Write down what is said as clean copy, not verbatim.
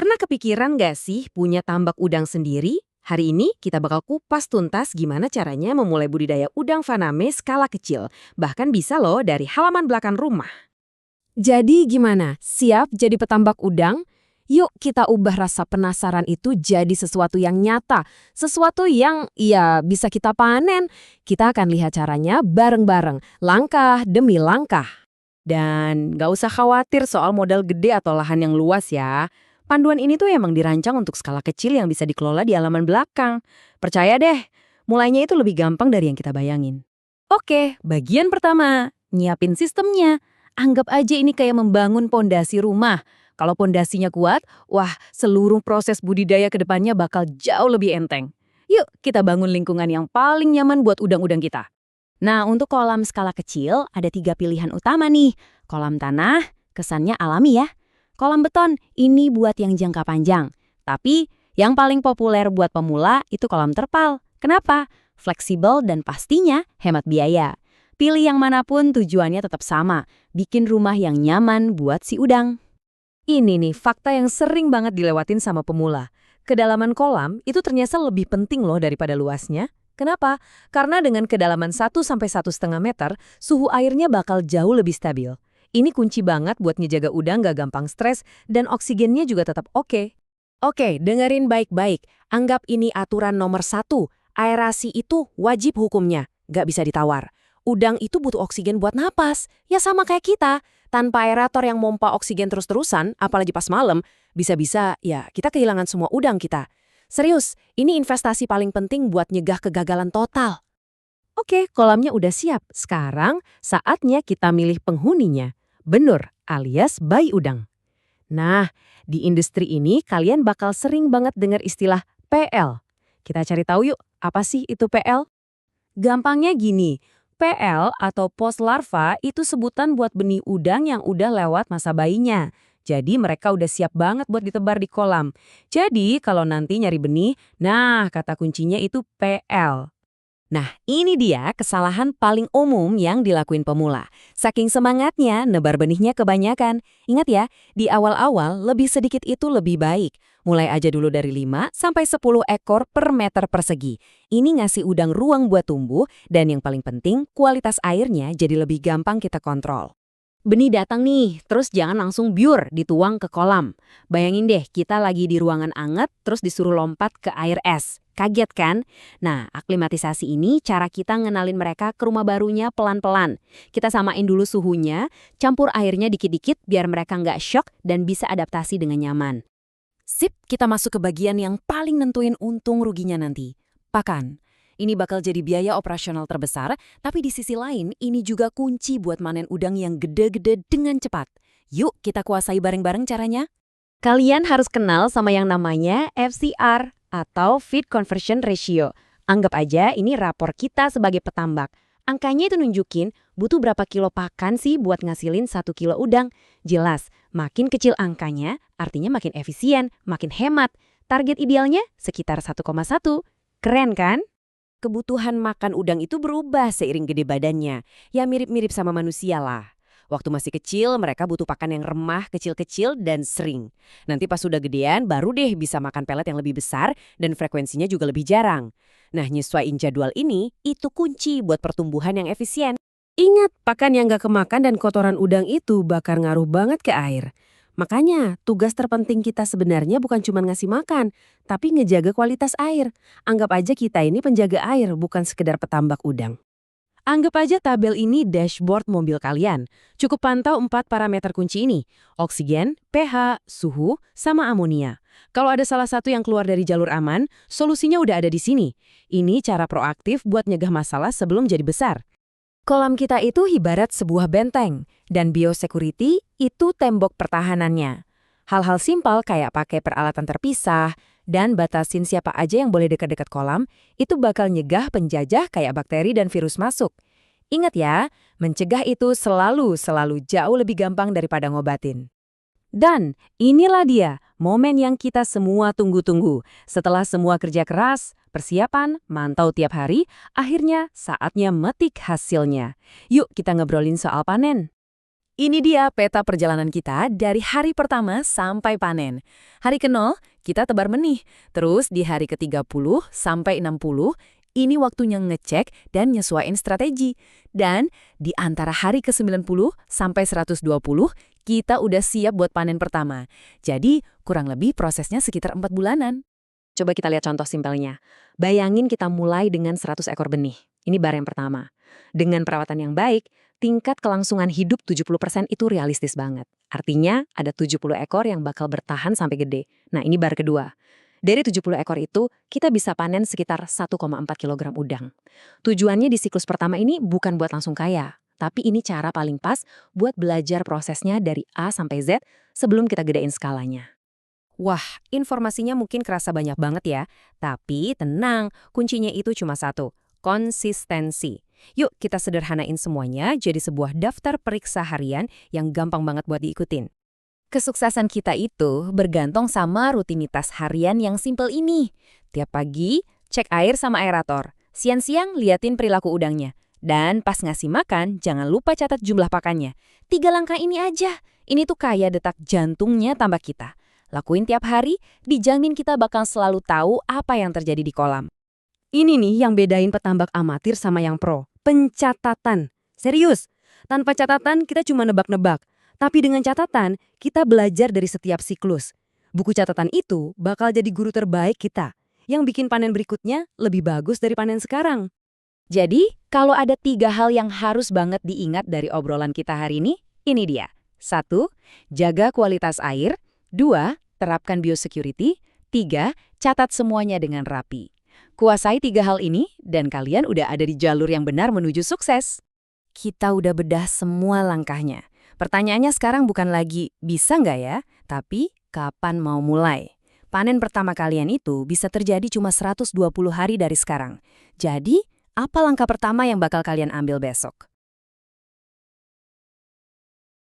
Pernah kepikiran nggak sih punya tambak udang sendiri? Hari ini kita bakal kupas tuntas gimana caranya memulai budidaya udang faname skala kecil. Bahkan bisa loh dari halaman belakang rumah. Jadi gimana? Siap jadi petambak udang? Yuk kita ubah rasa penasaran itu jadi sesuatu yang nyata. Sesuatu yang, ya, bisa kita panen. Kita akan lihat caranya bareng-bareng, langkah demi langkah. Dan nggak usah khawatir soal modal gede atau lahan yang luas ya. Panduan ini tuh emang dirancang untuk skala kecil yang bisa dikelola di halaman belakang. Percaya deh, mulainya itu lebih gampang dari yang kita bayangin. Oke, bagian pertama, nyiapin sistemnya. Anggap aja ini kayak membangun pondasi rumah. Kalau pondasinya kuat, wah, seluruh proses budidaya ke depannya bakal jauh lebih enteng. Yuk, kita bangun lingkungan yang paling nyaman buat udang-udang kita. Nah, untuk kolam skala kecil, ada 3 pilihan utama nih. Kolam tanah, kesannya alami ya. Kolam beton, ini buat yang jangka panjang. Tapi, yang paling populer buat pemula itu kolam terpal. Kenapa? Fleksibel dan pastinya hemat biaya. Pilih yang manapun tujuannya tetap sama, bikin rumah yang nyaman buat si udang. Ini nih, fakta yang sering banget dilewatin sama pemula. Kedalaman kolam itu ternyata lebih penting loh daripada luasnya. Kenapa? Karena dengan kedalaman 1 sampai 1,5 meter, suhu airnya bakal jauh lebih stabil. Ini kunci banget buat ngejaga udang gak gampang stres dan oksigennya juga tetap oke. Oke, dengerin baik-baik. Anggap ini aturan nomor 1. Aerasi itu wajib hukumnya, gak bisa ditawar. Udang itu butuh oksigen buat napas. Ya sama kayak kita. Tanpa aerator yang mompa oksigen terus-terusan, apalagi pas malam, bisa-bisa ya kita kehilangan semua udang kita. Serius, ini investasi paling penting buat nyegah kegagalan total. Oke, kolamnya udah siap. Sekarang saatnya kita milih penghuninya. Benur alias bayi udang. Nah, di industri ini kalian bakal sering banget dengar istilah PL. Kita cari tahu yuk, apa sih itu PL? Gampangnya gini, PL atau post larva itu sebutan buat benih udang yang udah lewat masa bayinya. Jadi mereka udah siap banget buat ditebar di kolam. Jadi kalau nanti nyari benih, nah kata kuncinya itu PL. Nah ini dia kesalahan paling umum yang dilakuin pemula. Saking semangatnya nebar benihnya kebanyakan. Ingat ya, di awal-awal lebih sedikit itu lebih baik. Mulai aja dulu dari 5 sampai 10 ekor per meter persegi. Ini ngasih udang ruang buat tumbuh dan yang paling penting kualitas airnya jadi lebih gampang kita kontrol. Benih datang nih, terus jangan langsung biur dituang ke kolam. Bayangin deh, kita lagi di ruangan anget, terus disuruh lompat ke air es. Kaget kan? Nah, aklimatisasi ini cara kita ngenalin mereka ke rumah barunya pelan-pelan. Kita samain dulu suhunya, campur airnya dikit-dikit biar mereka nggak shock dan bisa adaptasi dengan nyaman. Sip, kita masuk ke bagian yang paling nentuin untung ruginya nanti. Pakan. Ini bakal jadi biaya operasional terbesar, tapi di sisi lain ini juga kunci buat manen udang yang gede-gede dengan cepat. Yuk kita kuasai bareng-bareng caranya. Kalian harus kenal sama yang namanya FCR atau Feed Conversion Ratio. Anggap aja ini rapor kita sebagai petambak. Angkanya itu nunjukin butuh berapa kilo pakan sih buat ngasilin 1 kilo udang. Jelas, makin kecil angkanya artinya makin efisien, makin hemat. Target idealnya sekitar 1,1. Keren kan? Kebutuhan makan udang itu berubah seiring gede badannya. Ya mirip-mirip sama manusia lah. Waktu masih kecil, mereka butuh pakan yang remah, kecil-kecil, dan sering. Nanti pas sudah gedean, baru deh bisa makan pelet yang lebih besar dan frekuensinya juga lebih jarang. Nah, nyesuaiin jadwal ini, itu kunci buat pertumbuhan yang efisien. Ingat, pakan yang gak kemakan dan kotoran udang itu bakal ngaruh banget ke air. Makanya, tugas terpenting kita sebenarnya bukan cuma ngasih makan, tapi ngejaga kualitas air. Anggap aja kita ini penjaga air, bukan sekedar petambak udang. Anggap aja tabel ini dashboard mobil kalian. Cukup pantau 4 parameter kunci ini. Oksigen, pH, suhu, sama amonia. Kalau ada salah satu yang keluar dari jalur aman, solusinya udah ada di sini. Ini cara proaktif buat nyegah masalah sebelum jadi besar. Kolam kita itu ibarat sebuah benteng, dan biosecurity itu tembok pertahanannya. Hal-hal simpel kayak pakai peralatan terpisah, dan batasin siapa aja yang boleh dekat-dekat kolam, itu bakal nyegah penjajah kayak bakteri dan virus masuk. Ingat ya, mencegah itu selalu jauh lebih gampang daripada ngobatin. Dan inilah dia, momen yang kita semua tunggu-tunggu. Setelah semua kerja keras, persiapan, mantau tiap hari, akhirnya saatnya metik hasilnya. Yuk kita ngobrolin soal panen. Ini dia peta perjalanan kita dari hari pertama sampai panen. Hari ke-0, kita tebar benih. Terus di hari ke-30 sampai 60, ini waktunya ngecek dan nyesuaiin strategi. Dan di antara hari ke-90 sampai 120, kita udah siap buat panen pertama. Jadi, kurang lebih prosesnya sekitar 4 bulanan. Coba kita lihat contoh simpelnya. Bayangin kita mulai dengan 100 ekor benih. Ini bar yang pertama. Dengan perawatan yang baik, tingkat kelangsungan hidup 70% itu realistis banget. Artinya ada 70 ekor yang bakal bertahan sampai gede. Nah, ini bar kedua. Dari 70 ekor itu, kita bisa panen sekitar 1,4 kilogram udang. Tujuannya di siklus pertama ini bukan buat langsung kaya, tapi ini cara paling pas buat belajar prosesnya dari A sampai Z sebelum kita gedein skalanya. Wah, informasinya mungkin kerasa banyak banget ya. Tapi tenang, kuncinya itu cuma satu, konsistensi. Yuk kita sederhanain semuanya jadi sebuah daftar periksa harian yang gampang banget buat diikutin. Kesuksesan kita itu bergantung sama rutinitas harian yang simple ini. Tiap pagi, cek air sama aerator. Siang-siang, liatin perilaku udangnya. Dan pas ngasih makan, jangan lupa catat jumlah pakannya. 3 langkah ini aja. Ini tuh kayak detak jantungnya tambah kita. Lakuin tiap hari, dijamin kita bakal selalu tahu apa yang terjadi di kolam. Ini nih yang bedain petambak amatir sama yang pro. Pencatatan. Serius, tanpa catatan kita cuma nebak-nebak. Tapi dengan catatan, kita belajar dari setiap siklus. Buku catatan itu bakal jadi guru terbaik kita, yang bikin panen berikutnya lebih bagus dari panen sekarang. Jadi, kalau ada 3 hal yang harus banget diingat dari obrolan kita hari ini dia. 1. Jaga kualitas air. 2. Terapkan biosecurity. 3. Catat semuanya dengan rapi. Kuasai 3 hal ini, dan kalian udah ada di jalur yang benar menuju sukses. Kita udah bedah semua langkahnya. Pertanyaannya sekarang bukan lagi bisa nggak ya, tapi kapan mau mulai. Panen pertama kalian itu bisa terjadi cuma 120 hari dari sekarang. Jadi, apa langkah pertama yang bakal kalian ambil besok?